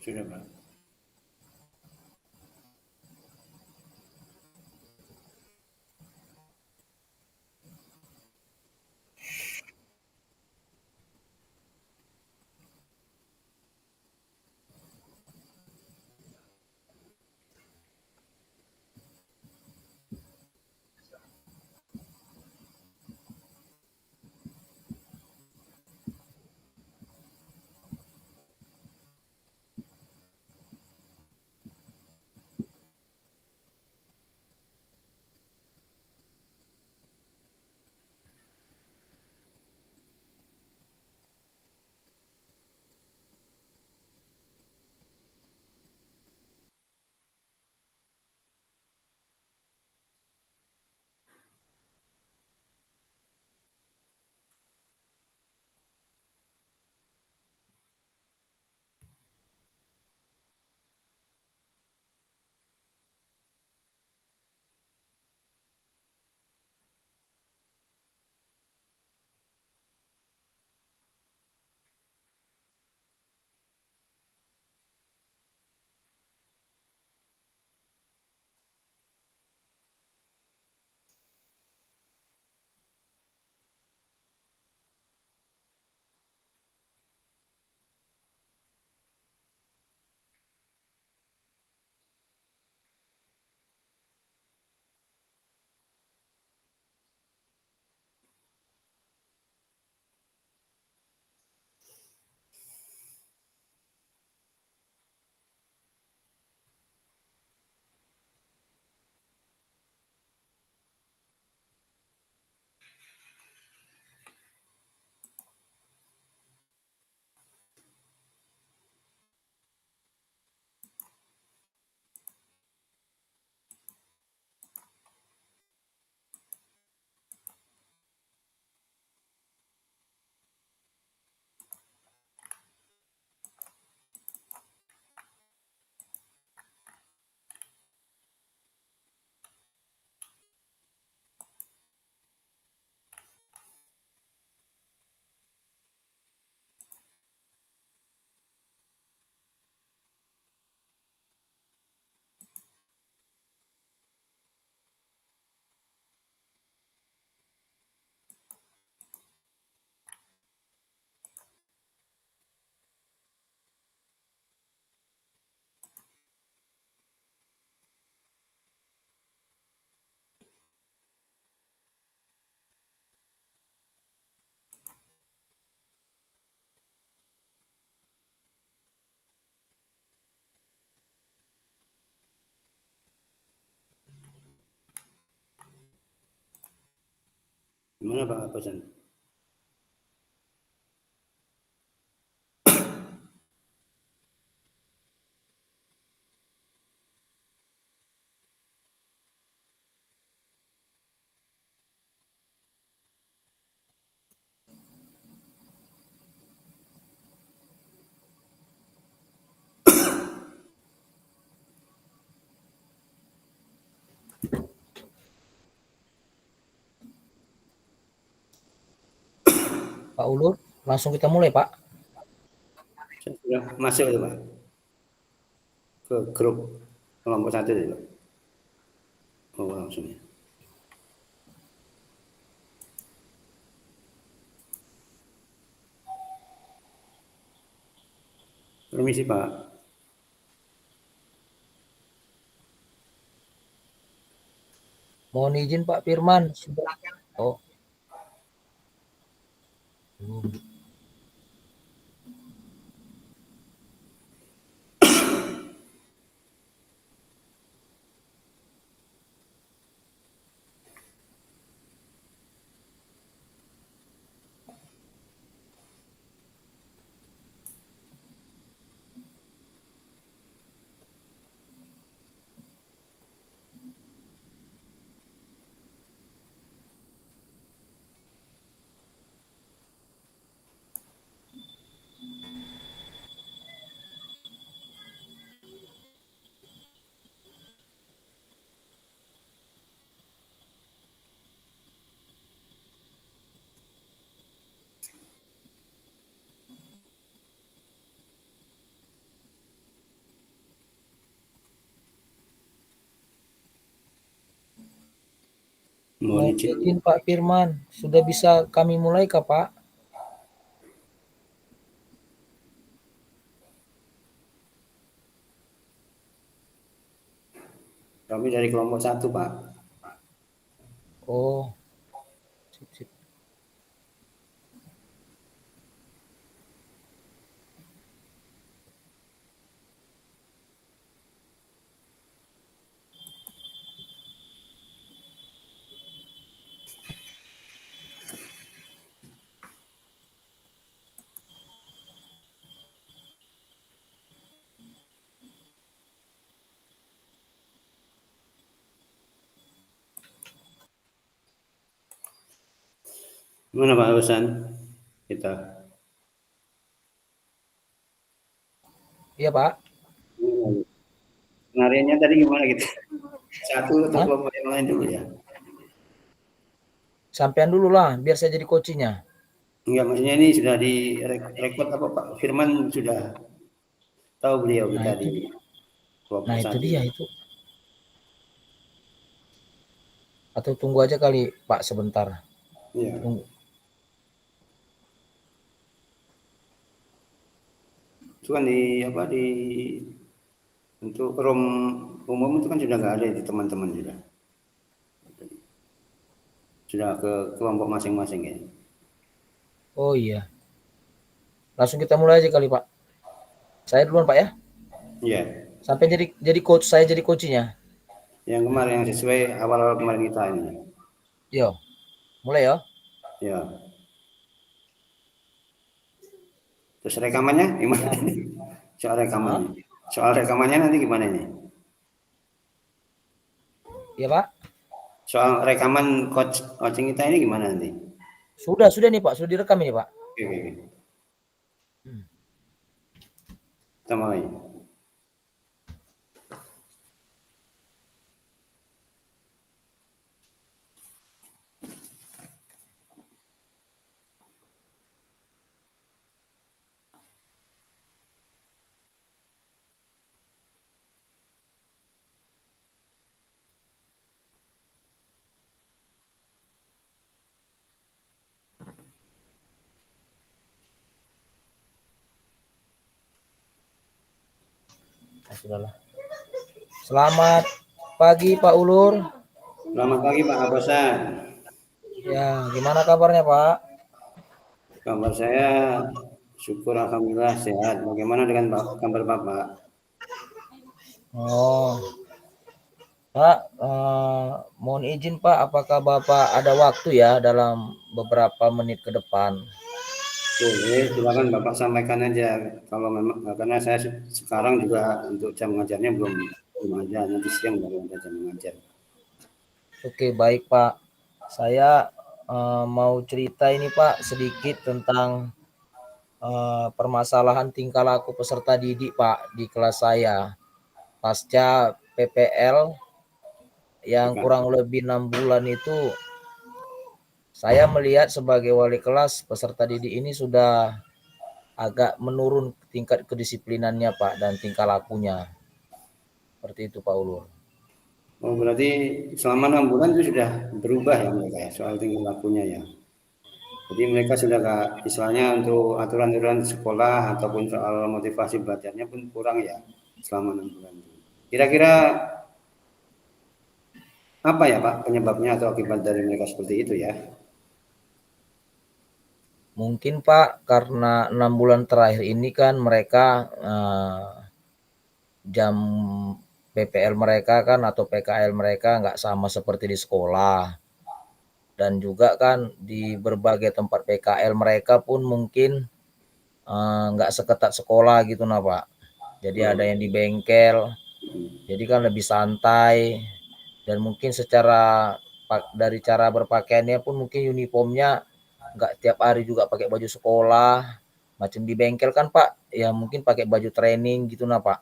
Sudah, Pak. Gimana Pak pesan? Pak Ulur, langsung kita mulai, Pak. Saya sudah masuk itu Pak ke grup kelompok satu itu Pak. Oh langsung ya. Permisi Pak. Mohon izin Pak Firman. Oh. Mohon Mohon izin. izin Pak Firman, sudah bisa kami mulai kah Pak? Kami dari kelompok 1, Pak. Oh, sip, sip. Gimana Pak Hasan? Kita. Iya Pak. Penariannya tadi gimana gitu? Satu atau Hah? kelompok yang lain dulu ya? Sampean dulu lah, biar saya jadi coachnya. Enggak, maksudnya ini sudah direkod apa Pak Firman sudah tahu beliau Nah kita itu, di kelompok nah itu satu. dia itu. Atau tunggu aja kali Pak sebentar. Iya. Tunggu. Itu kan di apa di untuk room umum itu kan sudah nggak ada di teman-teman sudah ke kelompok masing-masing ya. Oh iya, langsung kita mulai aja kali Pak. Saya duluan Pak ya. Iya. Sampai jadi coach, saya jadi coachnya. Yang kemarin yang sesuai awal-awal kemarin kita ini. Yo, mulai ya. Ya. Terus rekamannya gimana Ya. ini? Soal Hah? rekamannya. Soal rekamannya nanti gimana ini? Iya Pak. Soal rekaman coaching kita ini gimana nanti? Sudah nih Pak, sudah direkam ini Pak. Oke, oke, oke. Hmm. Kita mulai. Nah, sudahlah. Selamat pagi Pak Ulur. Selamat pagi Pak Hasan. Ya, gimana kabarnya Pak? Kabar saya syukur alhamdulillah sehat. Bagaimana dengan kabar Bapak? Oh, Pak, mohon izin Pak, apakah Bapak ada waktu ya dalam beberapa menit ke depan? Boleh, silakan Bapak sampaikan aja. Kalau memang karena saya sekarang juga untuk jam mengajarnya belum ada. Nanti siang baru ada jam mengajar. Oke, baik Pak. Saya mau cerita ini Pak sedikit tentang permasalahan tingkah laku peserta didik Pak di kelas saya pasca PPL yang Silakan. kurang lebih 6 bulan itu. Saya melihat sebagai wali kelas peserta didik ini sudah agak menurun tingkat kedisiplinannya Pak dan tingkah lakunya. Seperti itu Pak Ulur. Oh, berarti selama 6 bulan itu sudah berubah ya mereka ya soal tingkah lakunya ya. Jadi mereka sudah gak, istilahnya untuk aturan-aturan sekolah ataupun soal motivasi belajarnya pun kurang ya selama 6 bulan. Kira-kira apa ya Pak penyebabnya atau akibat dari mereka seperti itu ya? Mungkin Pak karena 6 bulan terakhir ini kan mereka jam PPL mereka kan atau PKL mereka nggak sama seperti di sekolah. Dan juga kan di berbagai tempat PKL mereka pun mungkin nggak seketat sekolah gitu nah Pak. Jadi ada Oh, yang di bengkel, jadi kan lebih santai dan mungkin secara dari cara berpakaiannya pun mungkin uniformnya nggak tiap hari juga pakai baju sekolah. Macam di bengkel kan Pak, ya mungkin pakai baju training gitu nah Pak.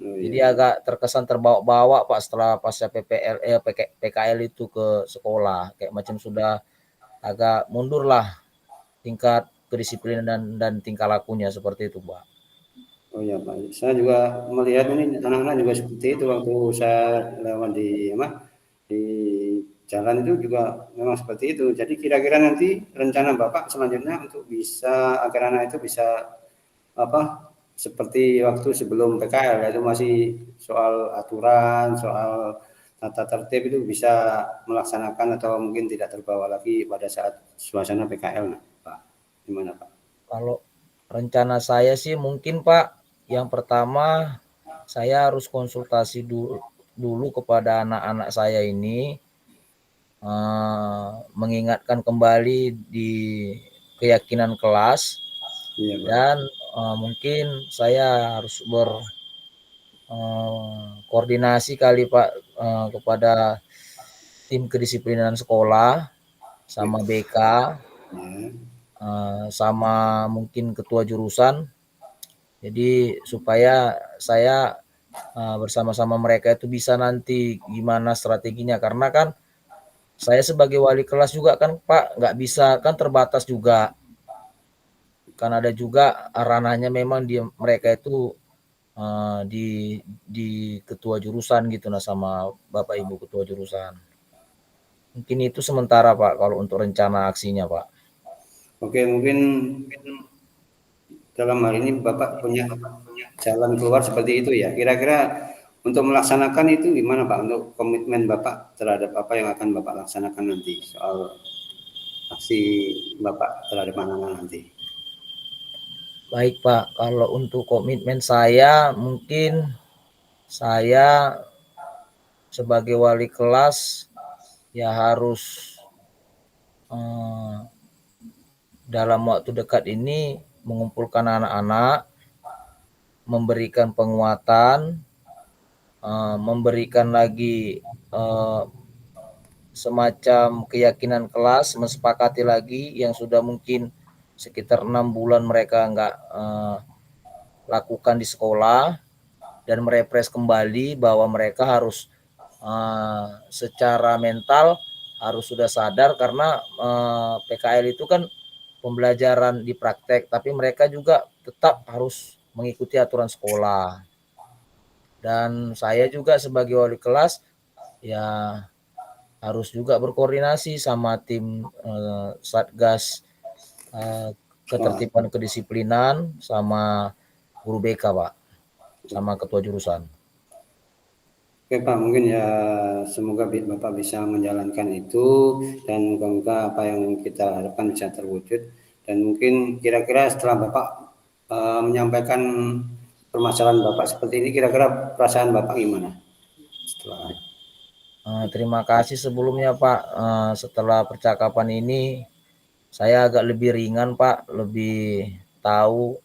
oh iya, Jadi iya. agak terkesan terbawa-bawa Pak setelah pasca PKL itu ke sekolah. Kayak macam sudah agak mundur lah tingkat kedisiplinan dan tingkah lakunya seperti itu Pak. Oh iya Pak. Saya juga melihat ini anak-anak juga seperti itu waktu saya lewat di apa di jalan itu juga memang seperti itu. Jadi kira-kira nanti rencana Bapak selanjutnya untuk bisa agar anak itu bisa apa seperti waktu sebelum PKL, yaitu masih soal aturan, soal tata tertib itu bisa melaksanakan atau mungkin tidak terbawa lagi pada saat suasana PKL, Pak. Gimana Pak? Kalau rencana saya sih mungkin Pak, yang pertama saya harus konsultasi dulu kepada anak-anak saya ini, mengingatkan kembali di keyakinan kelas Iya Pak. dan mungkin saya harus koordinasi kali Pak kepada tim kedisiplinan sekolah sama BK Ya. sama mungkin ketua jurusan. Jadi supaya saya bersama-sama mereka itu bisa nanti gimana strateginya, karena kan saya sebagai wali kelas juga kan Pak nggak bisa, kan terbatas juga. Kan ada juga ranahnya memang mereka itu di ketua jurusan gitu nah sama Bapak Ibu ketua jurusan. Mungkin itu sementara Pak kalau untuk rencana aksinya Pak. Oke, mungkin dalam hal ini Bapak punya jalan keluar seperti itu ya. Kira-kira untuk melaksanakan itu gimana Pak? Untuk komitmen Bapak terhadap apa yang akan Bapak laksanakan nanti soal aksi Bapak terhadap anak-anak nanti. Baik Pak, kalau untuk komitmen saya mungkin saya sebagai wali kelas ya harus eh, dalam waktu dekat ini mengumpulkan anak-anak, memberikan penguatan, memberikan lagi semacam keyakinan kelas, mensepakati lagi yang sudah mungkin sekitar 6 bulan mereka nggak lakukan di sekolah, dan merefresh kembali bahwa mereka harus secara mental harus sudah sadar, karena PKL itu kan pembelajaran di praktek, tapi mereka juga tetap harus mengikuti aturan sekolah. Dan saya juga sebagai wali kelas ya harus juga berkoordinasi sama tim Satgas Wah, ketertiban kedisiplinan sama guru BK Pak, sama ketua jurusan. oke Pak, mungkin ya semoga Bapak bisa menjalankan itu dan moga-moga apa yang kita harapkan bisa terwujud. Dan mungkin kira-kira setelah Bapak menyampaikan permasalahan Bapak seperti ini, kira-kira perasaan Bapak gimana? Setelah Terima kasih sebelumnya Pak. Setelah percakapan ini saya agak lebih ringan Pak, lebih tahu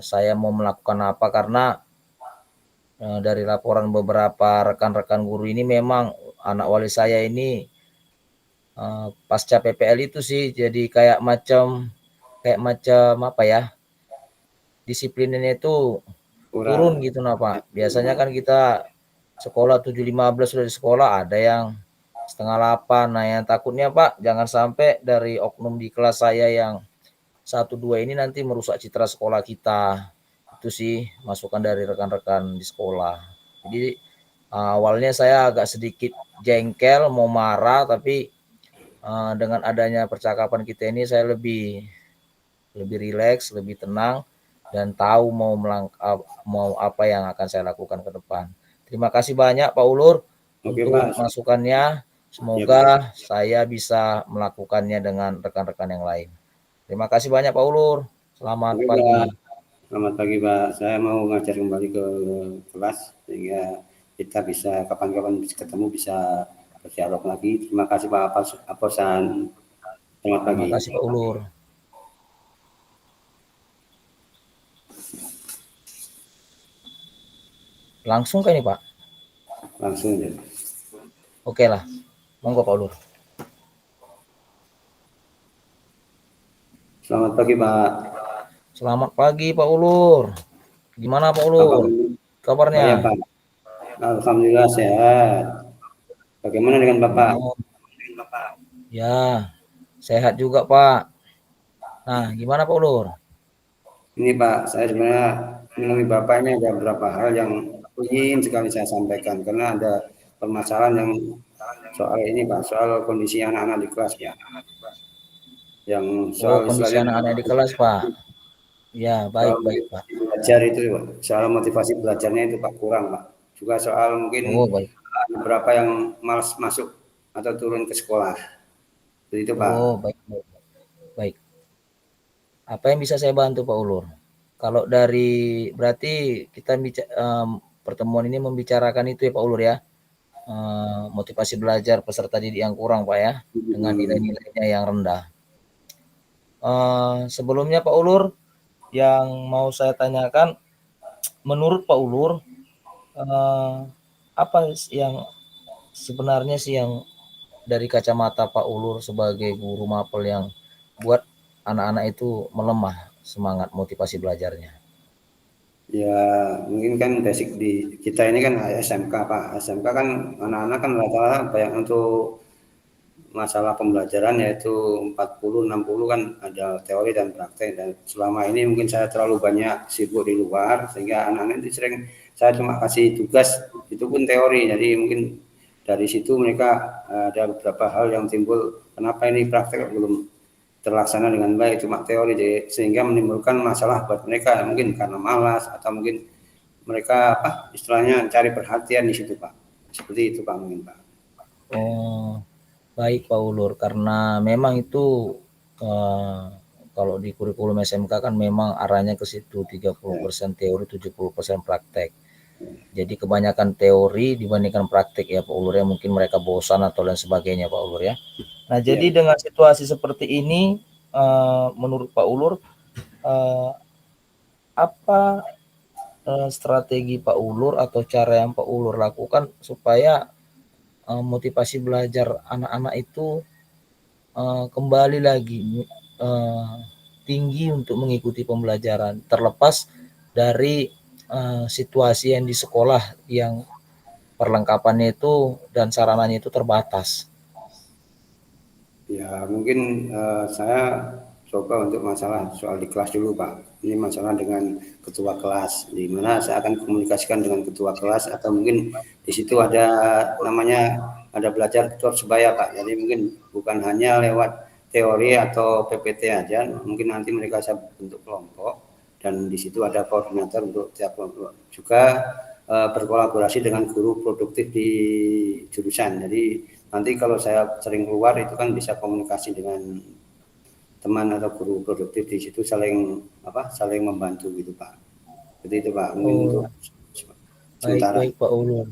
saya mau melakukan apa, karena dari laporan beberapa rekan-rekan guru ini memang anak wali saya ini pasca PPL itu sih jadi kayak macam apa ya, disiplinnya itu turun kurang, gitu nah Pak. Biasanya kan kita sekolah 7.15 sudah di sekolah, ada yang setengah 8. Nah yang takutnya Pak jangan sampai dari oknum di kelas saya yang 1-2 ini nanti merusak citra sekolah kita. Itu sih masukan dari rekan-rekan di sekolah. Jadi awalnya saya agak sedikit jengkel mau marah, tapi dengan adanya percakapan kita ini saya lebih rileks, lebih tenang, dan tahu mau apa yang akan saya lakukan ke depan. Terima kasih banyak Pak Ulur oke untuk Pak, masukannya. ya Pak. Semoga saya bisa melakukannya dengan rekan-rekan yang lain. Terima kasih banyak Pak Ulur. Selamat Oke Pak, pagi. selamat pagi Pak. Saya mau ngajar kembali ke kelas sehingga kita bisa kapan-kapan ketemu bisa berdialog lagi. Terima kasih Pak Aposan. Selamat Terima pagi. kasih Pak Ulur. Langsung kan nih Pak? Langsung ya. Oke lah. Monggo Pak Ulur. Selamat pagi Pak. Selamat pagi Pak Ulur. Gimana Pak Ulur? Oh ya Kabarnya? Pak. Alhamdulillah sehat. Bagaimana dengan Bapak? Oh, ya, sehat juga Pak. Nah, gimana Pak Ulur? Ini Pak, saya sebenarnya menemui Bapak ini ada beberapa hal yang ingin sekali saya sampaikan karena ada permasalahan yang soal ini Pak, soal kondisi anak-anak di kelas Pak. Yang Oh, soal kondisi istilahnya anak-anak di kelas, Pak. Ya, soal baik, baik, Pak. belajar itu Pak, soal motivasi belajarnya itu Pak kurang Pak. Juga soal mungkin Oh, baik. beberapa yang malas masuk atau turun ke sekolah. Itu Pak. Oh, baik, baik, baik. Apa yang bisa saya bantu, Pak Ulur? Kalau dari berarti kita pertemuan ini membicarakan itu ya, Pak Ulur ya. Motivasi belajar peserta didik yang kurang, Pak ya, dengan nilai-nilainya yang rendah. Sebelumnya Pak Ulur, yang mau saya tanyakan, menurut Pak Ulur, apa yang sebenarnya sih yang dari kacamata Pak Ulur sebagai guru mapel yang buat anak-anak itu melemah semangat motivasi belajarnya? Ya mungkin kan basic di kita ini kan SMK Pak. SMK kan anak-anak kan rata-rata banyak untuk masalah pembelajaran yaitu 40, 60 kan ada teori dan praktek dan selama ini mungkin saya terlalu banyak sibuk di luar sehingga anak-anak itu sering saya cuma kasih tugas itu pun teori jadi mungkin dari situ mereka ada beberapa hal yang timbul kenapa ini praktek belum terlaksana dengan baik cuma teori jadi, sehingga menimbulkan masalah buat mereka mungkin karena malas atau mungkin mereka apa istilahnya cari perhatian di situ Pak seperti itu Pak mungkin Pak. Oh, baik Pak Ulur, karena memang itu eh, kalau di kurikulum SMK kan memang arahnya ke situ 30% teori, 70% praktek. Jadi kebanyakan teori dibandingkan praktek ya Pak Ulur ya, mungkin mereka bosan atau lain sebagainya Pak Ulur ya. Nah, Ya, jadi dengan situasi seperti ini menurut Pak Ulur apa strategi Pak Ulur atau cara yang Pak Ulur lakukan supaya motivasi belajar anak-anak itu kembali lagi tinggi untuk mengikuti pembelajaran terlepas dari situasi yang di sekolah yang perlengkapannya itu dan sarananya itu terbatas. ya mungkin saya coba untuk masalah soal di kelas dulu Pak. Ini masalah dengan ketua kelas, di mana saya akan komunikasikan dengan ketua kelas atau mungkin di situ ada namanya ada belajar ketua sebaya Pak. Jadi mungkin bukan hanya lewat teori atau PPT aja, mungkin nanti mereka saya bentuk kelompok dan di situ ada koordinator untuk tiap kelompok. Juga berkolaborasi dengan guru produktif di jurusan. Jadi nanti kalau saya sering keluar itu kan bisa komunikasi dengan teman atau guru produktif di situ saling membantu gitu Pak. Jadi itu Pak mungkin untuk Oh, sementara. baik Pak Ulun.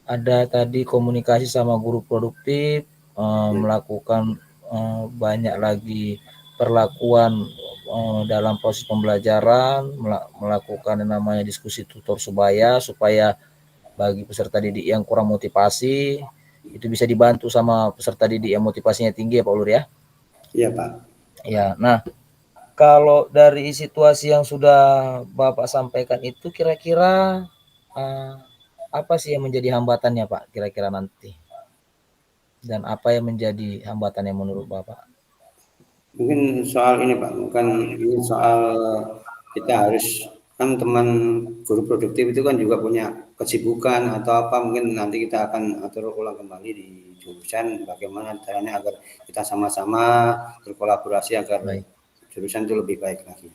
Ada tadi komunikasi sama guru produktif, Ya, melakukan banyak lagi perlakuan dalam proses pembelajaran, melakukan yang namanya diskusi tutor sebaya supaya bagi peserta didik yang kurang motivasi itu bisa dibantu sama peserta didik yang motivasinya tinggi ya Pak Ulur ya. iya Pak. Ya, nah kalau dari situasi yang sudah Bapak sampaikan itu kira-kira uh, apa sih yang menjadi hambatannya Pak kira-kira nanti? Dan apa yang menjadi hambatannya menurut Bapak? Mungkin soal ini Pak, bukan ini soal kita harus kan teman guru produktif itu kan juga punya kesibukan atau apa mungkin nanti kita akan atur ulang kembali di jurusan bagaimana caranya agar kita sama-sama berkolaborasi agar Baik, jurusan itu lebih baik lagi.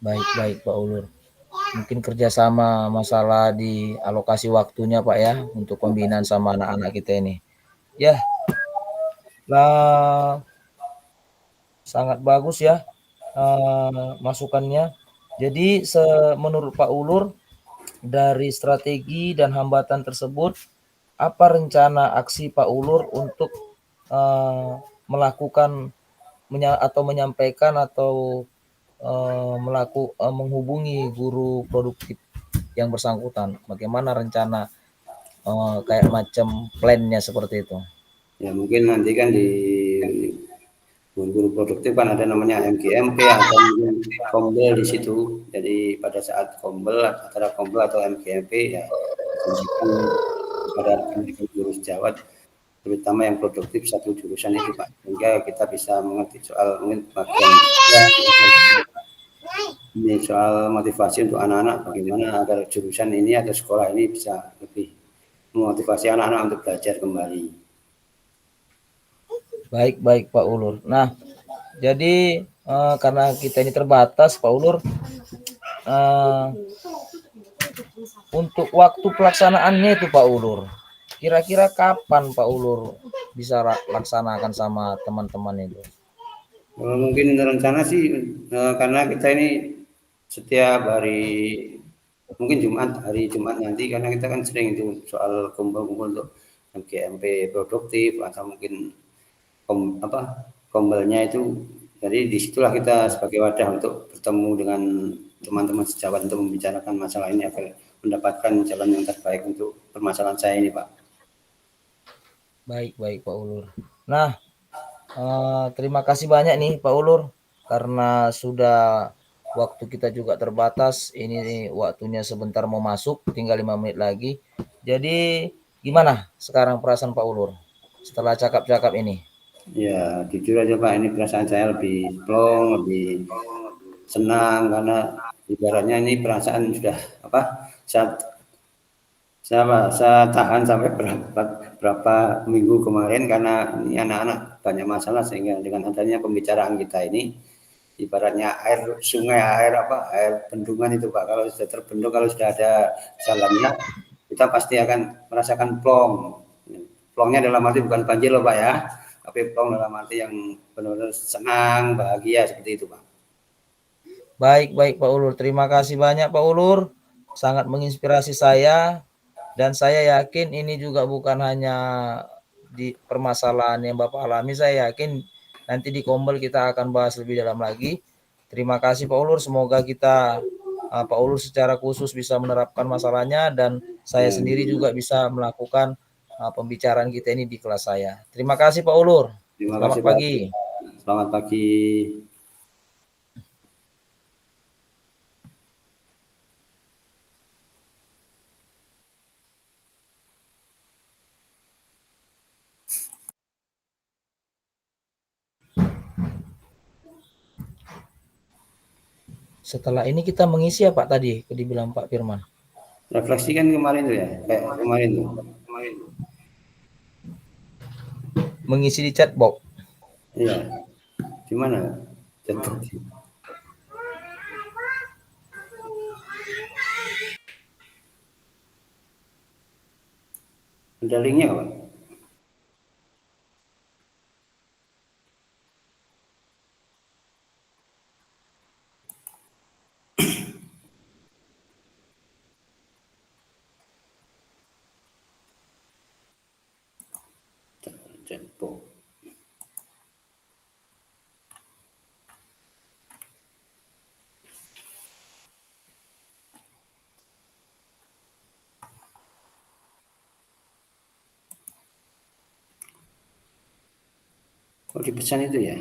baik Pak Ulur. Mungkin kerjasama masalah di alokasi waktunya Pak ya untuk pembinaan sama anak-anak kita ini. Ya, lah sangat bagus ya masukannya. Jadi menurut Pak Ulur dari strategi dan hambatan tersebut, apa rencana aksi Pak Ulur untuk melakukan atau menyampaikan atau menghubungi guru produktif yang bersangkutan? Bagaimana rencana kayak macam plannya seperti itu? Ya mungkin nanti kan di guru produktif kan ada namanya MGMP atau mungkin kombel di situ. Jadi pada saat kombel antara kombel atau MGMP ya sampaikan pada rekan-rekan guru sejawat terutama yang produktif satu jurusan itu Pak sehingga kita bisa mengerti soal mungkin bagian ya, ini soal motivasi untuk anak-anak bagaimana agar jurusan ini atau sekolah ini bisa lebih memotivasi anak-anak untuk belajar kembali. Baik, baik Pak Ulur. Nah, jadi karena kita ini terbatas Pak Ulur, untuk waktu pelaksanaannya itu Pak Ulur, kira-kira kapan Pak Ulur bisa laksanakan sama teman-teman itu? Mungkin rencana sih karena kita ini setiap hari mungkin hari Jumat nanti karena kita kan sering itu soal kumpul-kumpul untuk GMP produktif atau mungkin kombelnya itu. Jadi disitulah kita sebagai wadah untuk bertemu dengan teman-teman sejawat untuk membicarakan masalah ini agar mendapatkan jalan yang terbaik untuk permasalahan saya ini, Pak. Baik, baik Pak Ulur. Nah, terima kasih banyak nih Pak Ulur karena sudah waktu kita juga terbatas. Ini waktunya sebentar mau masuk, tinggal 5 menit lagi. Jadi gimana sekarang perasaan Pak Ulur setelah cakap-cakap ini? Ya, jujur aja Pak, ini perasaan saya lebih plong, lebih senang karena ibaratnya ini perasaan sudah saya saya tahan sampai berapa minggu kemarin karena ini anak-anak banyak masalah sehingga dengan adanya pembicaraan kita ini ibaratnya air sungai, air bendungan itu Pak, kalau sudah terbendung, kalau sudah ada jalannya, kita pasti akan merasakan plong. Plongnya dalam arti bukan banjir loh Pak ya, tapi plong dalam arti yang benar-benar senang, bahagia seperti itu Pak. Baik, baik Pak Ulur. Terima kasih banyak Pak Ulur. Sangat menginspirasi saya dan saya yakin ini juga bukan hanya di permasalahan yang Bapak alami, saya yakin nanti di Kombel kita akan bahas lebih dalam lagi. Terima kasih Pak Ulur, semoga kita Pak Ulur secara khusus bisa menerapkan masalahnya dan saya Ya, sendiri juga bisa melakukan pembicaraan kita ini di kelas saya. Terima kasih Pak Ulur. terima kasih Selamat Pak. pagi. Selamat pagi. Setelah ini kita mengisi apa tadi? Dibilang Pak Firman. Refleksi kan kemarin tuh ya, kayak kemarin tuh. Mengisi di chatbox. Iya, gimana? Contoh. Ada linknya Pak? Chatbox. Oh dipesan itu ya?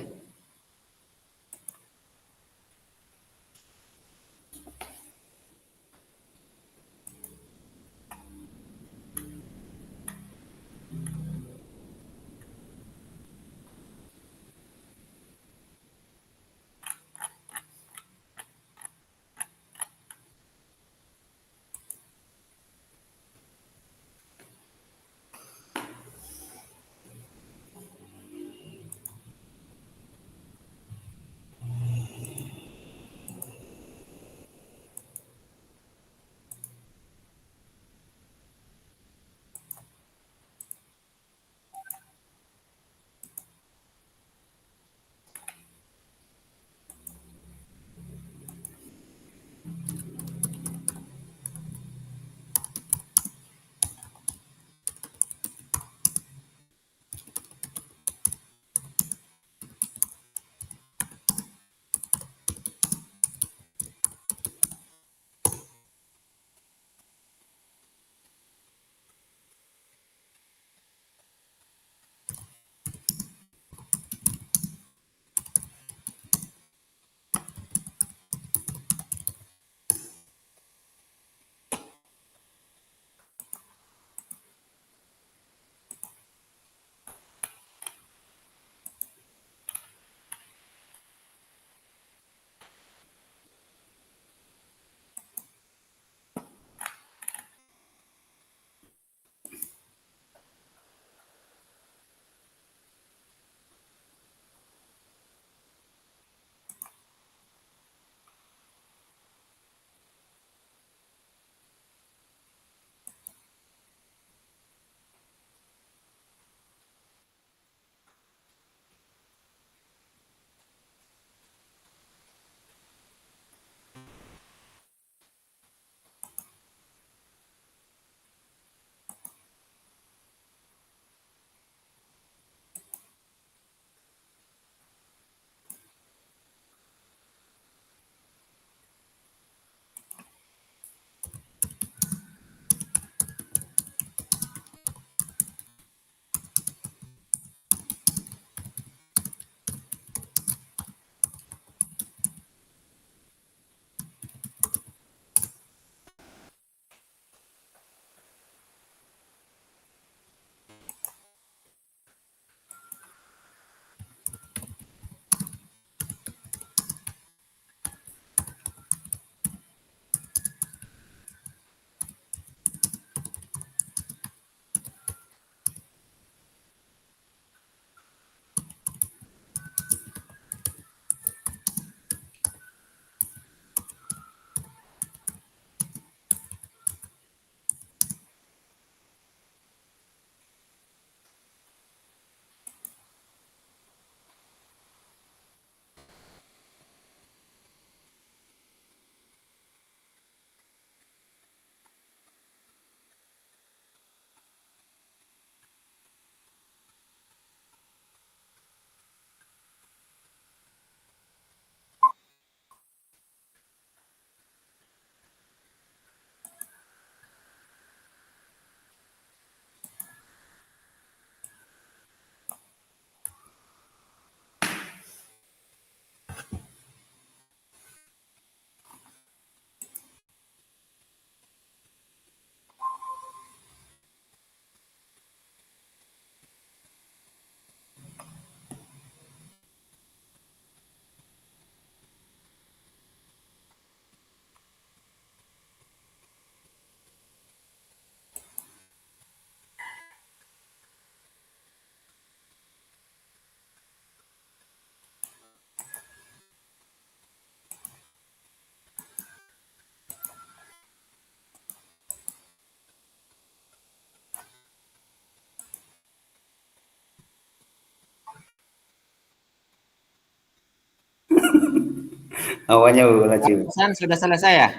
Awalnya Bu Laju. Pesan sudah selesai ya?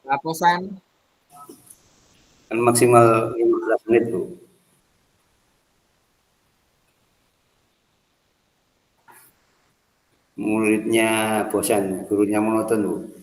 Laposan Kan maksimal 15 menit Bu. Muridnya bosan, gurunya monoton Bu.